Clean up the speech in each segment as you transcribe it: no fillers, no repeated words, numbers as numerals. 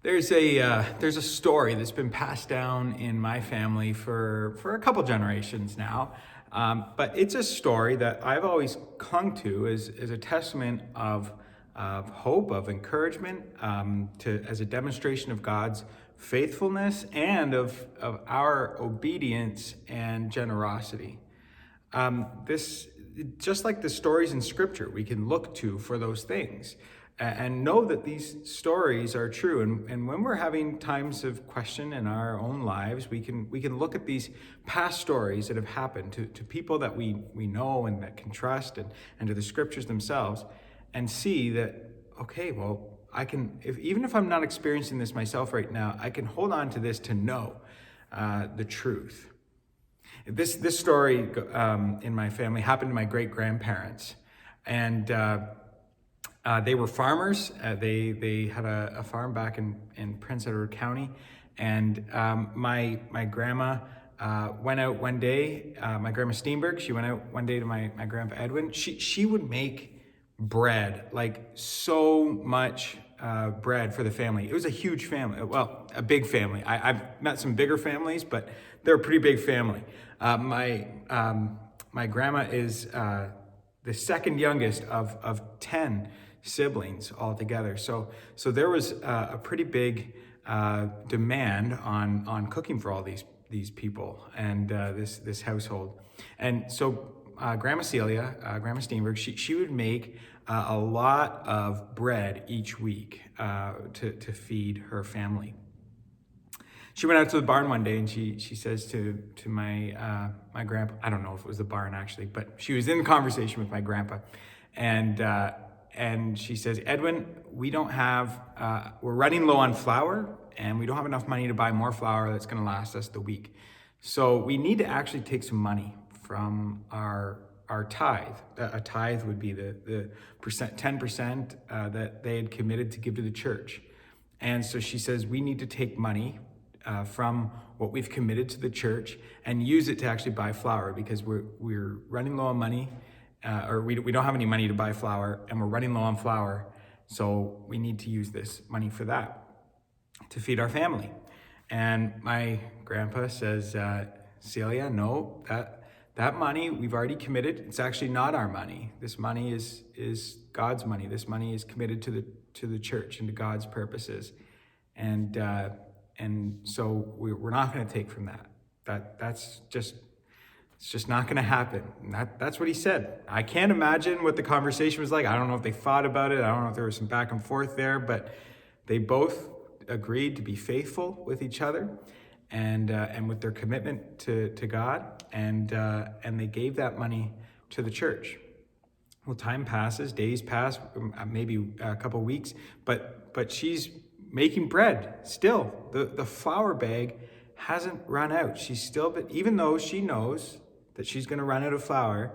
There's a story that's been passed down in my family for a couple generations now, but it's a story that I've always clung to as a testament of hope, of encouragement, as a demonstration of God's faithfulness and of our obedience and generosity. This just like the stories in Scripture, we can look to for those things and know that these stories are true. And when we're having times of question in our own lives, we can look at these past stories that have happened to people that we know and that can trust, and to the Scriptures themselves, and see that, okay, well, even if I'm not experiencing this myself right now, I can hold on to this to know the truth. This story in my family happened to my great grandparents, and they were farmers. They had a farm back in Prince Edward County, and my grandma went out one day. My grandma Steenberg, she went out one day to my grandpa Edwin. She would make bread, like so much bread for the family. It was a huge family, well, a big family. I've met some bigger families, but they're a pretty big family. My grandma is the second youngest of 10 siblings altogether. So there was a pretty big demand on cooking for all these people and this household. And so Grandma Celia, Grandma Steenberg, she would make a lot of bread each week to feed her family. She went out to the barn one day and she says to my grandpa, I don't know if it was the barn actually, but she was in conversation with my grandpa, and she says, Edwin, we don't have, we're running low on flour, and we don't have enough money to buy more flour that's going to last us the week. So we need to actually take some money from our tithe. A tithe would be the 10% that they had committed to give to the church. And so she says, we need to take money from what we've committed to the church and use it to actually buy flour, because we're running low on money, or we don't have any money to buy flour, and we're running low on flour. So we need to use this money for that, to feed our family. And my grandpa says, Celia, no, that money we've already committed. It's actually not our money. This money is God's money. This money is committed to the church and to God's purposes. And so we're not going to take from that. It's just not going to happen. And that's what he said. I can't imagine what the conversation was like. I don't know if they thought about it. I don't know if there was some back and forth there, but they both agreed to be faithful with each other and with their commitment to God, and they gave that money to the church. Well, time passes, days pass, maybe a couple weeks, but she's making bread still. The flour bag hasn't run out. She's still, but even though she knows that she's going to run out of flour,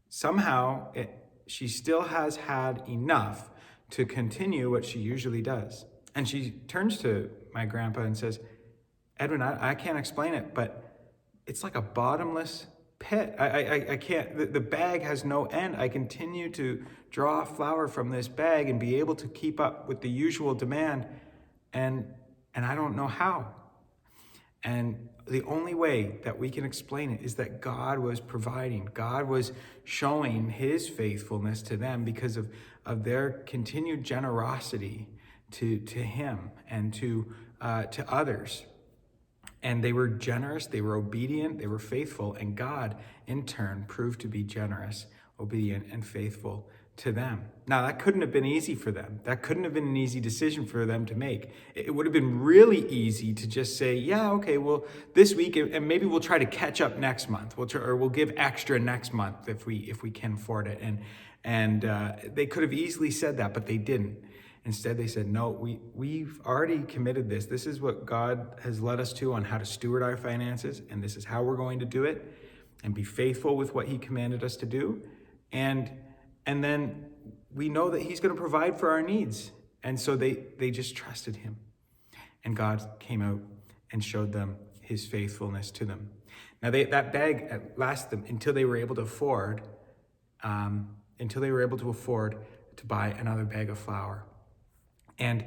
somehow she still has had enough to continue what she usually does. And she turns to my grandpa and says, Edwin, I can't explain it, but it's like a bottomless pit. I can't, the bag has no end. I continue to draw flour from this bag and be able to keep up with the usual demand, and I don't know how. And the only way that we can explain it is that God was providing. God was showing his faithfulness to them because of their continued generosity to him and to others. And they were generous, they were obedient, they were faithful, and God, in turn, proved to be generous, obedient, and faithful to them. Now, that couldn't have been easy for them. That couldn't have been an easy decision for them to make. It would have been really easy to just say, yeah, okay, well, this week, and maybe we'll try to catch up next month, or we'll give extra next month if we can afford it. And they could have easily said that, but they didn't. Instead, they said, no, we've already committed this. This is what God has led us to on how to steward our finances, and this is how we're going to do it, and be faithful with what he commanded us to do. And then we know that he's going to provide for our needs. And so they just trusted him. And God came out and showed them his faithfulness to them. Now, that bag lasted them until they were able to afford to buy another bag of flour. And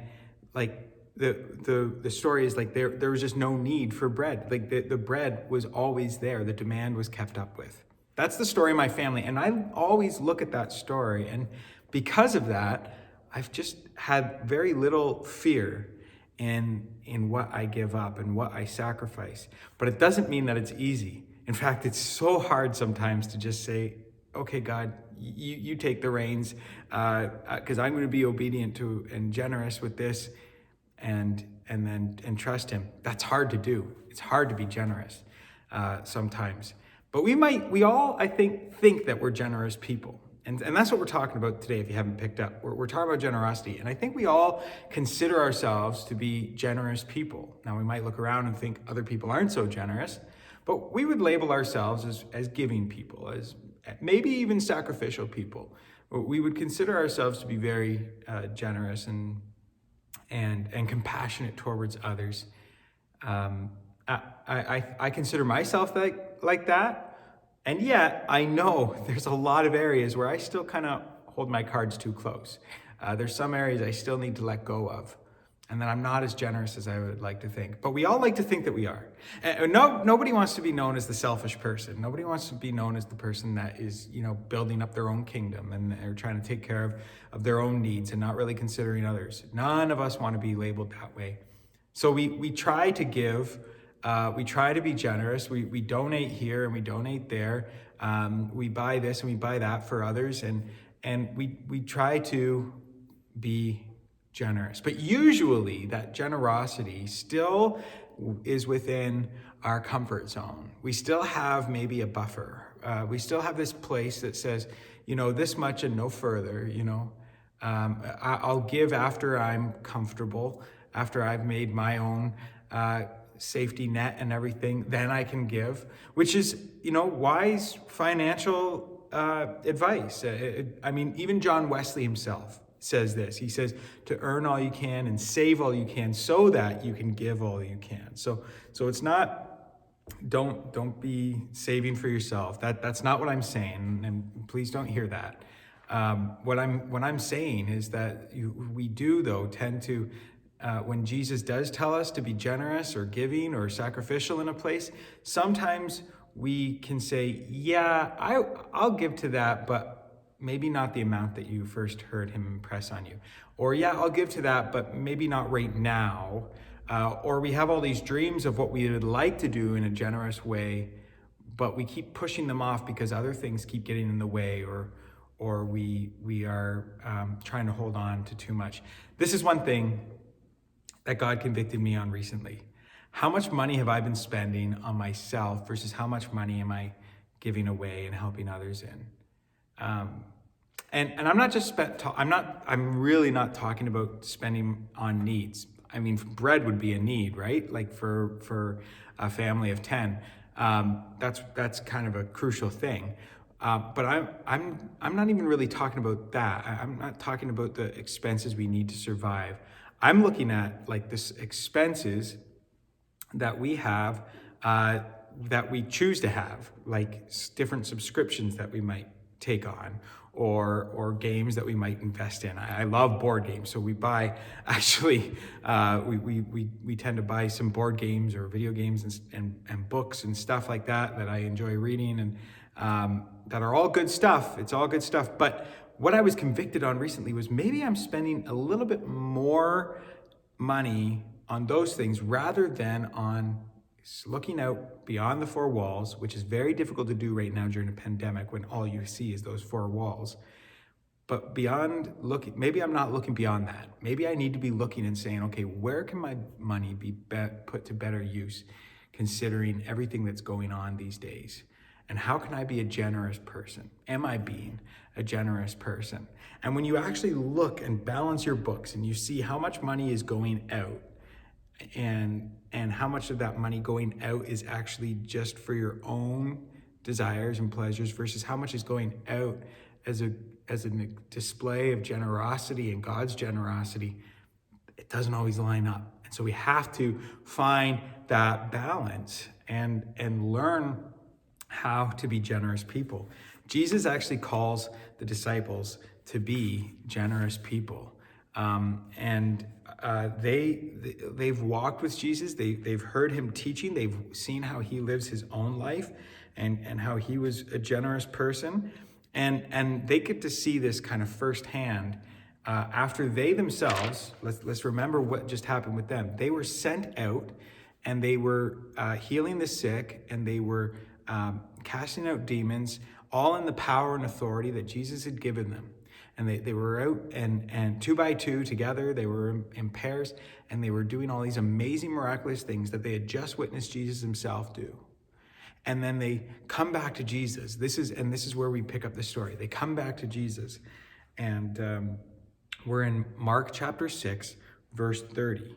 like the story is like there was just no need for bread. Like the bread was always there. The demand was kept up with. That's the story of my family. And I always look at that story. And because of that, I've just had very little fear in what I give up and what I sacrifice. But it doesn't mean that it's easy. In fact, it's so hard sometimes to just say, okay, God, you take the reins, because I'm going to be obedient to and generous with this, and trust Him. That's hard to do. It's hard to be generous sometimes. But we all, I think that we're generous people. And that's what we're talking about today, if you haven't picked up. We're talking about generosity. And I think we all consider ourselves to be generous people. Now, we might look around and think other people aren't so generous, but we would label ourselves as giving people, as maybe even sacrificial people. We would consider ourselves to be very generous and compassionate towards others. I consider myself like that. And yet, I know there's a lot of areas where I still kind of hold my cards too close. There's some areas I still need to let go of, and that I'm not as generous as I would like to think. But we all like to think that we are. And nobody wants to be known as the selfish person. Nobody wants to be known as the person that is, building up their own kingdom and they're trying to take care of their own needs and not really considering others. None of us want to be labeled that way. So we try to give. We try to be generous. We donate here and we donate there. We buy this and we buy that for others, and we try to be generous. But usually that generosity still is within our comfort zone. We still have maybe a buffer. We still have this place that says, this much and no further. I'll give after I'm comfortable, after I've made my own safety net and everything, then I can give, which is, wise financial advice. Even John Wesley himself says this. He says to earn all you can and save all you can so that you can give all you can. So it's not, don't be saving for yourself. That's not what I'm saying, and please don't hear that. What I'm saying is that we do though tend to, when Jesus does tell us to be generous or giving or sacrificial in a place, sometimes we can say, yeah, I'll give to that, but maybe not the amount that you first heard him impress on you. Or yeah, I'll give to that, but maybe not right now. Or we have all these dreams of what we would like to do in a generous way, but we keep pushing them off because other things keep getting in the way, or we are trying to hold on to too much. This is one thing that God convicted me on recently. How much money have I been spending on myself versus how much money am I giving away and helping others in? And I'm not just I'm really not talking about spending on needs. I mean, bread would be a need, right? Like for a family of 10, that's kind of a crucial thing. But I'm not even really talking about that. I'm not talking about the expenses we need to survive. I'm looking at like this expenses that we have, that we choose to have, like different subscriptions that we might take on, or games that we might invest in. I love board games, so we buy, actually, we tend to buy some board games or video games and books and stuff like that I enjoy reading, and that are all good stuff. It's all good stuff. But what I was convicted on recently was maybe I'm spending a little bit more money on those things rather than on looking out beyond the four walls, which is very difficult to do right now during a pandemic when all you see is those four walls. But maybe I'm not looking beyond that. Maybe I need to be looking and saying, okay, where can my money be put to better use considering everything that's going on these days? And how can I be a generous person? Am I being a generous person? And when you actually look and balance your books and you see how much money is going out and how much of that money going out is actually just for your own desires and pleasures versus how much is going out as a display of generosity and God's generosity, it doesn't always line up. And so we have to find that balance and learn how to be generous people. Jesus actually calls the disciples to be generous people. And they've walked with Jesus. They've heard him teaching. They've seen how he lives his own life, and how he was a generous person, and they get to see this kind of firsthand. After they themselves, let's remember what just happened with them. They were sent out, and they were healing the sick, and they were casting out demons, all in the power and authority that Jesus had given them. And they were out and 2 by 2 together. They were in pairs, and they were doing all these amazing, miraculous things that they had just witnessed Jesus himself do. And then they come back to Jesus. This is where we pick up the story. They come back to Jesus, and we're in Mark chapter 6, verse 30.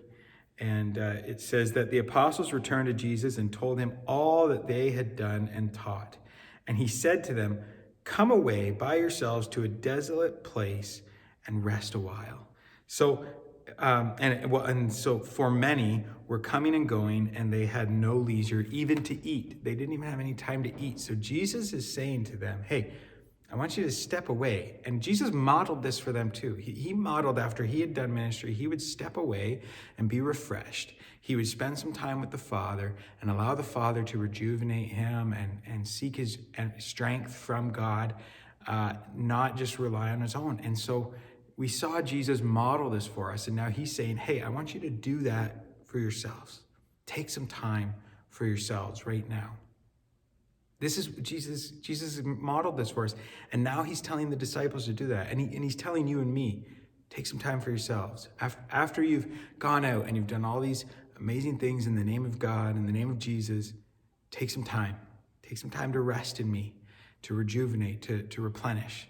And it says that the apostles returned to Jesus and told him all that they had done and taught. And he said to them, "Come away by yourselves to a desolate place and rest a while." So, so for many were coming and going, and they had no leisure even to eat. They didn't even have any time to eat. So Jesus is saying to them, "Hey, I want you to step away." And Jesus modeled this for them too. He modeled, after he had done ministry, he would step away and be refreshed. He would spend some time with the Father and allow the Father to rejuvenate him and seek his strength from God, not just rely on his own. And so we saw Jesus model this for us. And now he's saying, hey, I want you to do that for yourselves. Take some time for yourselves right now. This is Jesus modeled this for us. And now he's telling the disciples to do that. And he's telling you and me, take some time for yourselves. After you've gone out and you've done all these amazing things in the name of God, in the name of Jesus, take some time. Take some time to rest in me, to rejuvenate, to replenish.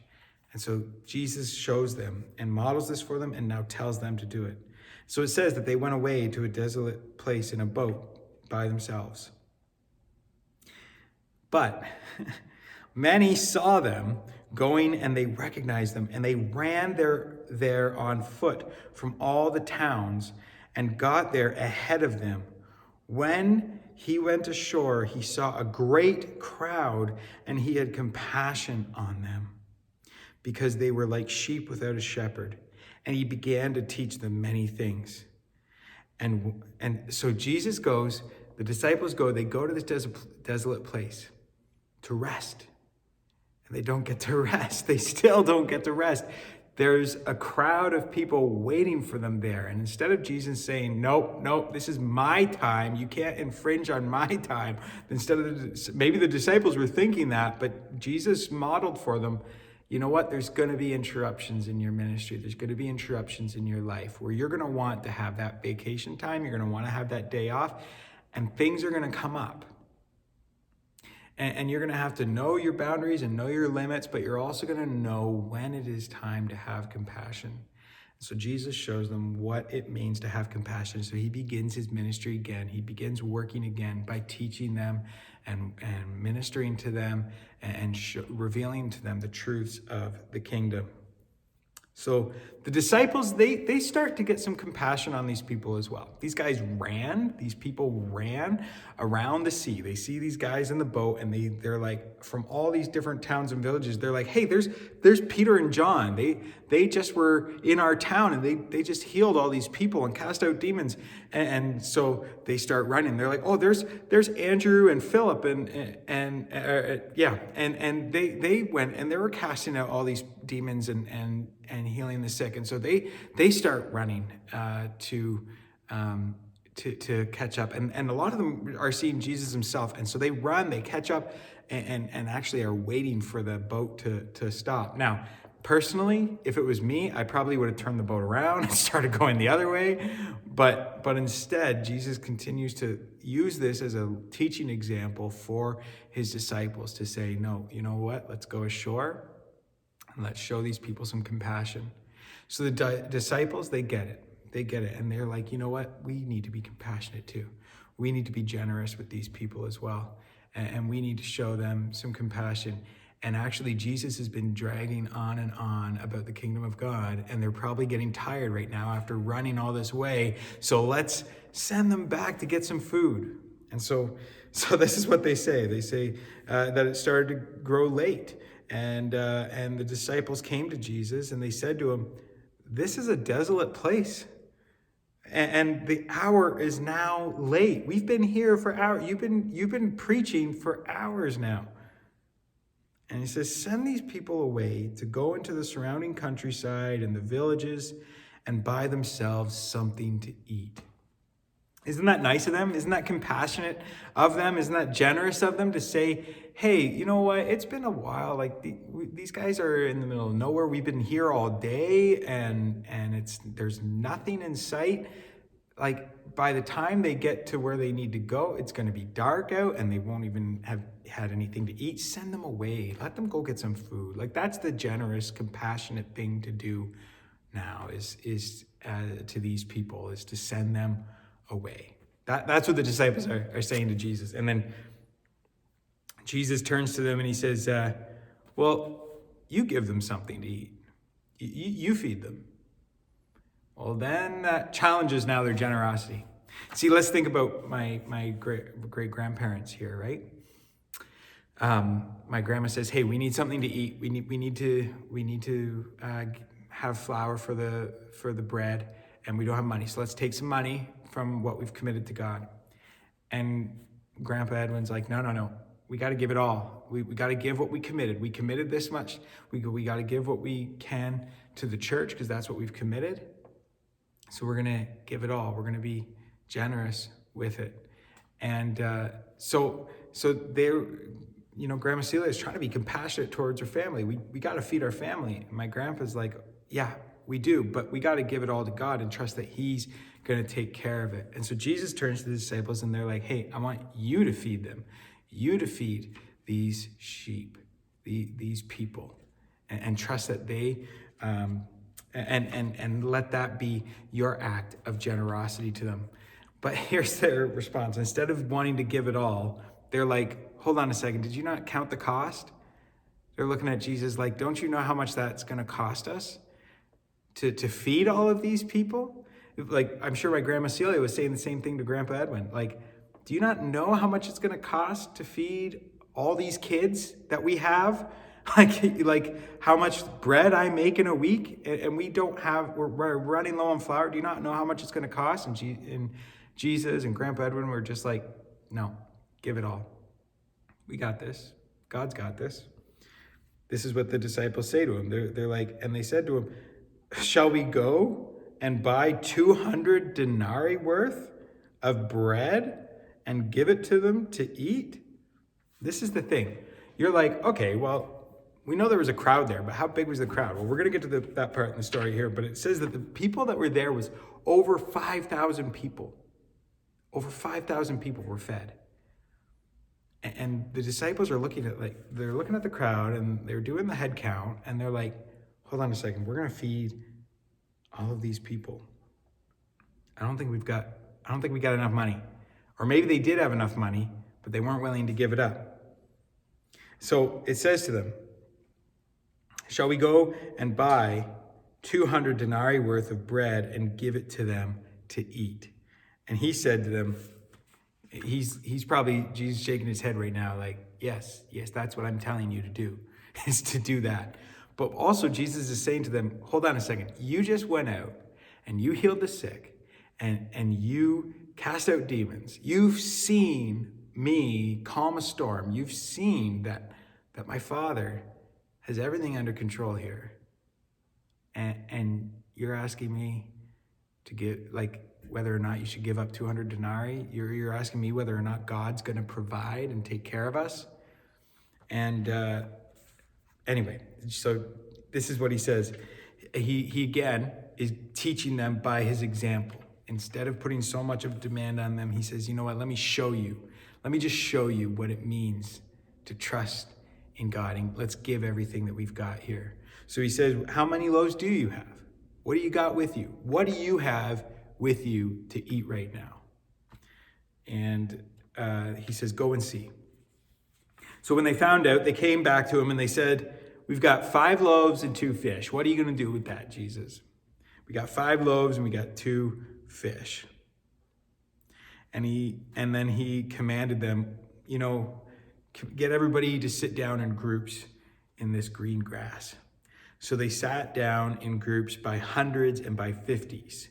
And so Jesus shows them and models this for them and now tells them to do it. So it says that they went away to a desolate place in a boat by themselves. But many saw them going, and they recognized them, and they ran there on foot from all the towns and got there ahead of them. When he went ashore, he saw a great crowd, and he had compassion on them, because they were like sheep without a shepherd. And he began to teach them many things. And so Jesus goes, the disciples go, they go to this desolate place to rest. And they don't get to rest. They still don't get to rest. There's a crowd of people waiting for them there. And instead of Jesus saying, nope, this is my time, you can't infringe on my time. Maybe the disciples were thinking that, but Jesus modeled for them, you know what? There's going to be interruptions in your ministry. There's going to be interruptions in your life where you're going to want to have that vacation time. You're going to want to have that day off, and things are going to come up. And you're going to have to know your boundaries and know your limits, but you're also going to know when it is time to have compassion. So Jesus shows them what it means to have compassion. So he begins his ministry again. He begins working again by teaching them and ministering to them and revealing to them the truths of the kingdom. So the disciples, they start to get some compassion on these people as well. These people ran around the sea. They see these guys in the boat, and they're like, from all these different towns and villages, they're like, hey, there's Peter and John. They just were in our town, and they just healed all these people and cast out demons. And so they start running. They're like, oh, there's Andrew and Philip and they went, and they were casting out all these demons and healing the sick. And so they start running to catch up. And a lot of them are seeing Jesus himself. And so they run, they catch up, and actually are waiting for the boat to stop. Now, personally, if it was me, I probably would have turned the boat around and started going the other way. But instead, Jesus continues to use this as a teaching example for his disciples to say, no, you know what? Let's go ashore and let's show these people some compassion. So the disciples, they get it. And they're like, you know what? We need to be compassionate too. We need to be generous with these people as well. And we need to show them some compassion. And actually, Jesus has been dragging on and on about the kingdom of God, and they're probably getting tired right now after running all this way. So let's send them back to get some food. And so this is what they say. They say that it started to grow late, and the disciples came to Jesus, and they said to him, "This is a desolate place. And the hour is now late. We've been here for hours. You've been preaching for hours now. And he says, send these people away to go into the surrounding countryside and the villages and buy themselves something to eat. Isn't that nice of them? Isn't that compassionate of them? Isn't that generous of them to say, hey, you know what? It's been a while. Like these guys are in the middle of nowhere. We've been here all day and there's nothing in sight. Like by the time they get to where they need to go, it's going to be dark out and they won't even have had anything to eat. Send them away. Let them go get some food. Like that's the generous, compassionate thing to do now is to these people, is to send them away. That's what the disciples are saying to Jesus. And then Jesus turns to them and he says, well, you give them something to eat. You feed them. Well, then that challenges now their generosity. See, let's think about my great-grandparents here, right? My grandma says, hey, we need something to eat. We need to have flour for the bread, and we don't have money. So let's take some money from what we've committed to God. And Grandpa Edwin's like, no. We got to give it all. We got to give what we committed. We committed this much. We got to give what we can to the church because that's what we've committed. So we're going to give it all. We're going to be generous with it. And so they're, Grandma Celia is trying to be compassionate towards her family. We got to feed our family. And my grandpa's like, yeah, we do, but we got to give it all to God and trust that he's going to take care of it. And so Jesus turns to the disciples and they're like, hey, I want you to feed them. You to feed these sheep, these people, and trust that they, and let that be your act of generosity to them. But here's their response. Instead of wanting to give it all, they're like, hold on a second, did you not count the cost? They're looking at Jesus like, don't you know how much that's going to cost us to feed all of these people? Like, I'm sure my Grandma Celia was saying the same thing to Grandpa Edwin. Like, do you not know how much it's going to cost to feed all these kids that we have? Like how much bread I make in a week, and we're running low on flour. Do you not know how much it's going to cost? And Jesus and Grandpa Edwin were just like, no, give it all. We got this. God's got this. This is what the disciples say to him. They're like, and they said to him, shall we go and buy 200 denarii worth of bread and give it to them to eat? This is the thing. You're like, okay, well, we know there was a crowd there, but how big was the crowd? Well, we're going to get to that part in the story here, but it says that the people that were there was over 5,000 people. Over 5,000 people were fed. And the disciples are looking at the crowd and they're doing the head count and they're like, hold on a second, we're going to feed all of these people. I don't think we got enough money. Or maybe they did have enough money, but they weren't willing to give it up. So it says to them, shall we go and buy 200 denarii worth of bread and give it to them to eat? And he said to them, he's probably, Jesus shaking his head right now, like, yes, that's what I'm telling you to do, is to do that. But also Jesus is saying to them, hold on a second, you just went out and you healed the sick and you cast out demons. You've seen me calm a storm. You've seen that my Father has everything under control here. And you're asking me to give, like, whether or not you should give up 200 denarii. You're asking me whether or not God's going to provide and take care of us. And anyway, so this is what he says. He again is teaching them by his example. Instead of putting so much of demand on them, he says, you know what, let me show you. Let me just show you what it means to trust in God. And let's give everything that we've got here. So he says, how many loaves do you have? What do you got with you? What do you have with you to eat right now? And he says, go and see. So when they found out, they came back to him and they said, we've got 5 loaves and 2 fish. What are you going to do with that, Jesus? We got 5 loaves and we got 2 fish. And then he commanded them, get everybody to sit down in groups in this green grass. So they sat down in groups by hundreds and by 50s.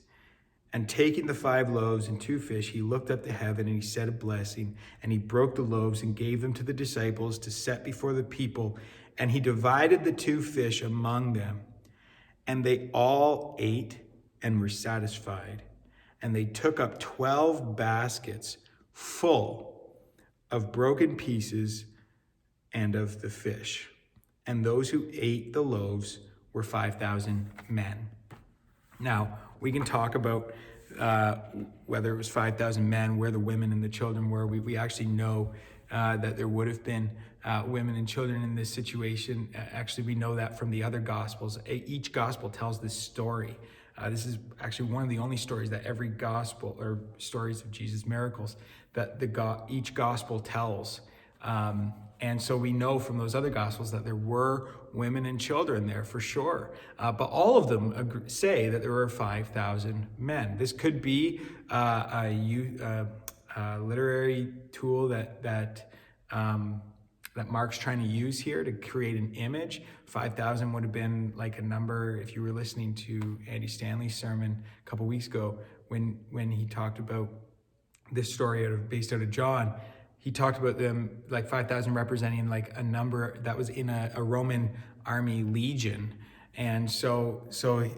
And taking the 5 loaves and 2 fish, he looked up to heaven and he said a blessing, and he broke the loaves and gave them to the disciples to set before the people. And he divided the 2 fish among them. And they all ate and were satisfied. And they took up 12 baskets full of broken pieces and of the fish. And those who ate the loaves were 5,000 men. Now, we can talk about whether it was 5,000 men, where the women and the children were. We actually know that there would have been women and children in this situation. Actually, we know that from the other Gospels. Each Gospel tells this story. This is actually one of the only stories that every Gospel, or stories of Jesus' miracles, that each Gospel tells. And so we know from those other Gospels that there were women and children there for sure. But all of them say that there were 5,000 men. This could be a literary tool that Mark's trying to use here to create an image. 5,000 would have been like a number, if you were listening to Andy Stanley's sermon a couple weeks ago, when he talked about this story based out of John. He talked about them, like 5,000 representing like a number that was in a Roman army legion. And so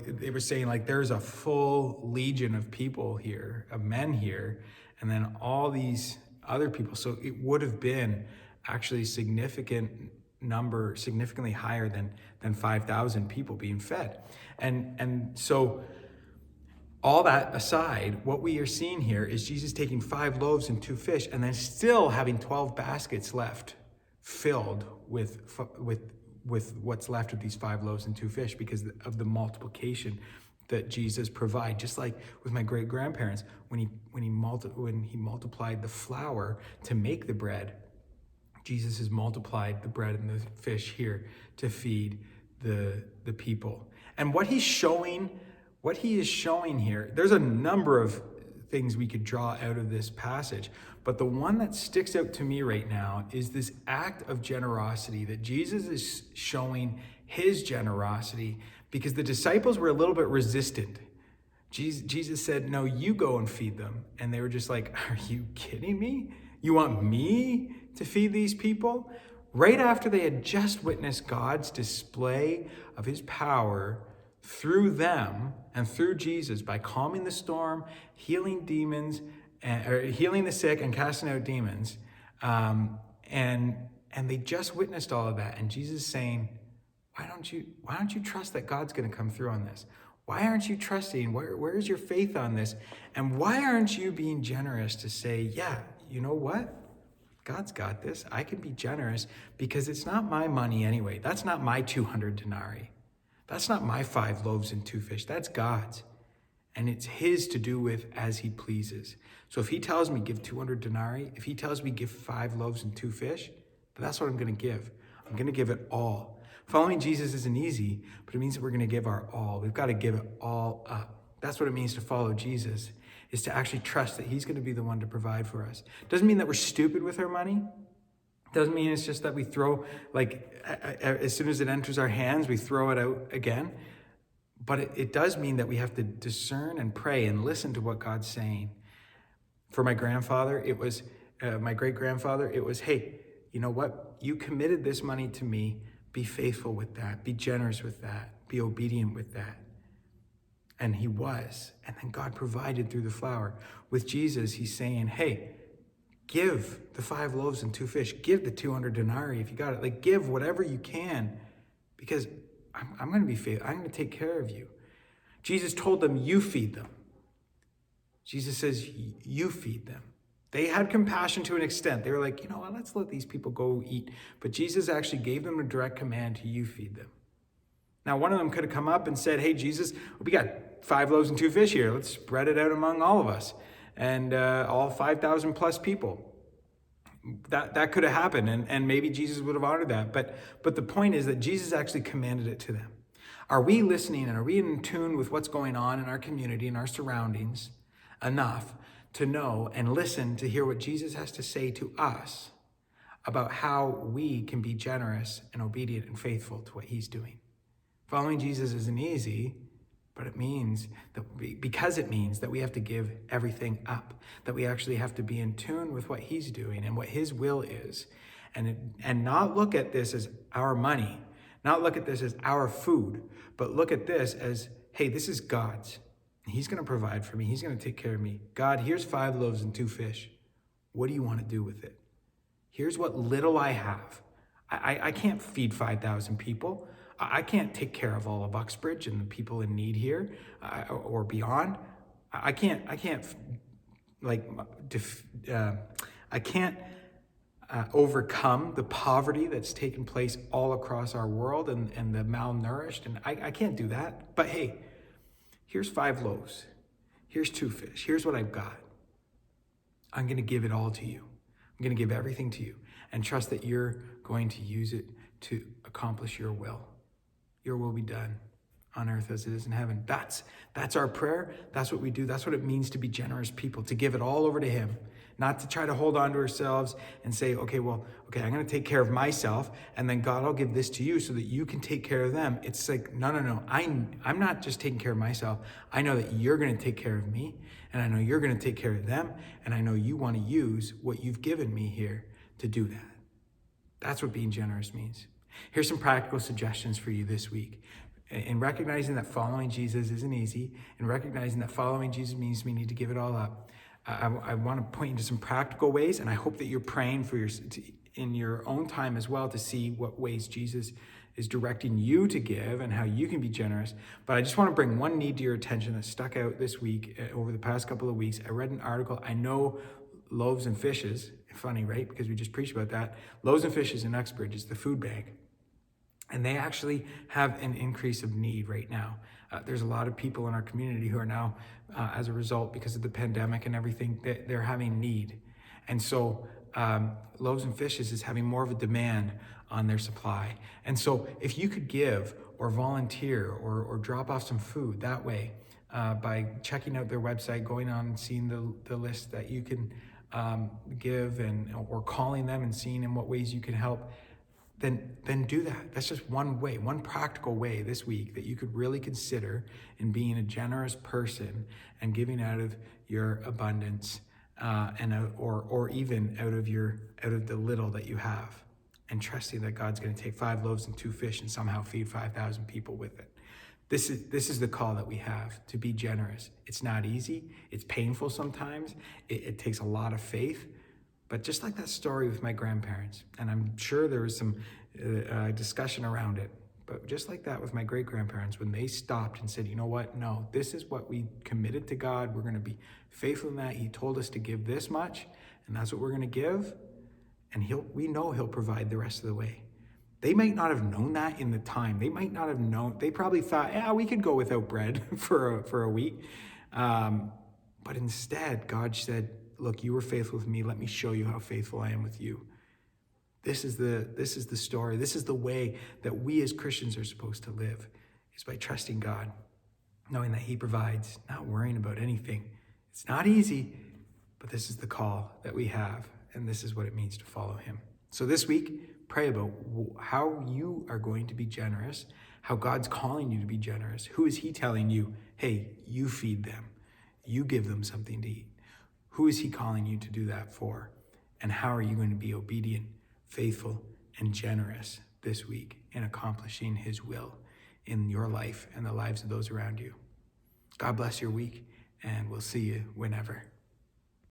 they were saying like there's a full legion of people here, of men here, and then all these other people. So it would have been actually significant number, significantly higher than 5,000 people being fed. And so all that aside, what we are seeing here is Jesus taking 5 loaves and 2 fish and then still having 12 baskets left filled with what's left of these 5 loaves and 2 fish because of the multiplication that Jesus provided. Just like with my great-grandparents, when he multiplied the flour to make the bread, Jesus has multiplied the bread and the fish here to feed the people. And what he is showing here, there's a number of things we could draw out of this passage, but the one that sticks out to me right now is this act of generosity, that Jesus is showing his generosity because the disciples were a little bit resistant. Jesus said, no, you go and feed them. And they were just like, are you kidding me? You want me to feed these people? Right after they had just witnessed God's display of his power through them and through Jesus by calming the storm, healing demons, or healing the sick and casting out demons. And they just witnessed all of that. And Jesus is saying, why don't you trust that God's going to come through on this? Why aren't you trusting? Where's your faith on this? And why aren't you being generous to say, yeah, you know what? God's got this. I can be generous because it's not my money anyway. That's not my 200 denarii. That's not my 5 loaves and 2 fish. That's God's. And it's his to do with as he pleases. So if he tells me give 200 denarii, if he tells me give 5 loaves and 2 fish, then that's what I'm going to give. I'm going to give it all. Following Jesus isn't easy, but it means that we're going to give our all. We've got to give it all up. That's what it means to follow Jesus, is to actually trust that he's going to be the one to provide for us. Doesn't mean that we're stupid with our money. Doesn't mean it's just that we throw, like, as soon as it enters our hands, we throw it out again. But it does mean that we have to discern and pray and listen to what God's saying. For my grandfather, it was, my great-grandfather, it was, hey, you know what? You committed this money to me. Be faithful with that. Be generous with that. Be obedient with that. And he was. And then God provided through the flour. With Jesus, he's saying, hey, give the 5 loaves and 2 fish. Give the 200 denarii if you got it. Like, give whatever you can, because I'm going to be faithful. I'm going to take care of you. Jesus told them, you feed them. Jesus says, you feed them. They had compassion to an extent. They were like, you know what, let's let these people go eat. But Jesus actually gave them a direct command to you feed them. Now, one of them could have come up and said, hey, Jesus, we got 5 loaves and 2 fish here. Let's spread it out among all of us. And all 5,000 plus people. That could have happened, and maybe Jesus would have honored that. But the point is that Jesus actually commanded it to them. Are we listening and are we in tune with what's going on in our community and our surroundings enough to know and listen to hear what Jesus has to say to us about how we can be generous and obedient and faithful to what he's doing? Following Jesus isn't easy, But it means because it means that we have to give everything up, that we actually have to be in tune with what he's doing and what his will is, and not look at this as our money, not look at this as our food, but look at this as, hey, this is God's. He's going to provide for me. He's going to take care of me. God, here's 5 loaves and 2 fish. What do you want to do with it? Here's what little I have. I can't feed 5,000 people. I can't take care of all of Uxbridge and the people in need here or beyond. I can't overcome the poverty that's taken place all across our world and the malnourished. And I can't do that. But hey, here's 5 loaves. Here's 2 fish. Here's what I've got. I'm going to give it all to you. I'm going to give everything to you and trust that you're going to use it to accomplish your will. Your will be done on earth as it is in heaven. That's our prayer. That's what we do. That's what it means to be generous people, to give it all over to him, not to try to hold on to ourselves and say, okay, I'm going to take care of myself, and then God, I'll give this to you so that you can take care of them. It's like, no. I'm not just taking care of myself. I know that you're going to take care of me, and I know you're going to take care of them, and I know you want to use what you've given me here to do that. That's what being generous means. Here's some practical suggestions for you this week. In recognizing that following Jesus isn't easy, and recognizing that following Jesus means we need to give it all up, I want to point you to some practical ways, and I hope that you're praying in your own time as well to see what ways Jesus is directing you to give and how you can be generous. But I just want to bring one need to your attention that stuck out this week, over the past couple of weeks. I read an article. I know loaves and fishes, funny, right? Because we just preached about that. Loaves and Fishes in Uxbridge is the food bank. And they actually have an increase of need right now. There's a lot of people in our community who are now, as a result, because of the pandemic and everything, they're having need. And so Loaves and Fishes is having more of a demand on their supply. And so if you could give or volunteer or drop off some food that way, by checking out their website, going on and seeing the list that you can give, or calling them and seeing in what ways you can help, then do that. That's just one way, one practical way this week that you could really consider in being a generous person and giving out of your abundance, or even out of the little that you have, and trusting that God's going to take 5 loaves and 2 fish and somehow feed 5,000 people with it. This is the call that we have, to be generous. It's not easy. It's painful sometimes. It takes a lot of faith. But just like that story with my grandparents, and I'm sure there was some discussion around it, but just like that with my great-grandparents, when they stopped and said, you know what, no, this is what we committed to God. We're going to be faithful in that. He told us to give this much, and that's what we're going to give. And we know he'll provide the rest of the way. They might not have known that in the time. They might not have known. They probably thought, yeah, we could go without bread for a week. But instead, God said, look, you were faithful with me. Let me show you how faithful I am with you. This is the story. This is the way that we as Christians are supposed to live, is by trusting God, knowing that he provides, not worrying about anything. It's not easy, but this is the call that we have, and this is what it means to follow him. So this week, pray about how you are going to be generous, how God's calling you to be generous. Who is he telling you, hey, you feed them, you give them something to eat? Who is he calling you to do that for? And how are you going to be obedient, faithful, and generous this week in accomplishing his will in your life and the lives of those around you? God bless your week, and we'll see you whenever.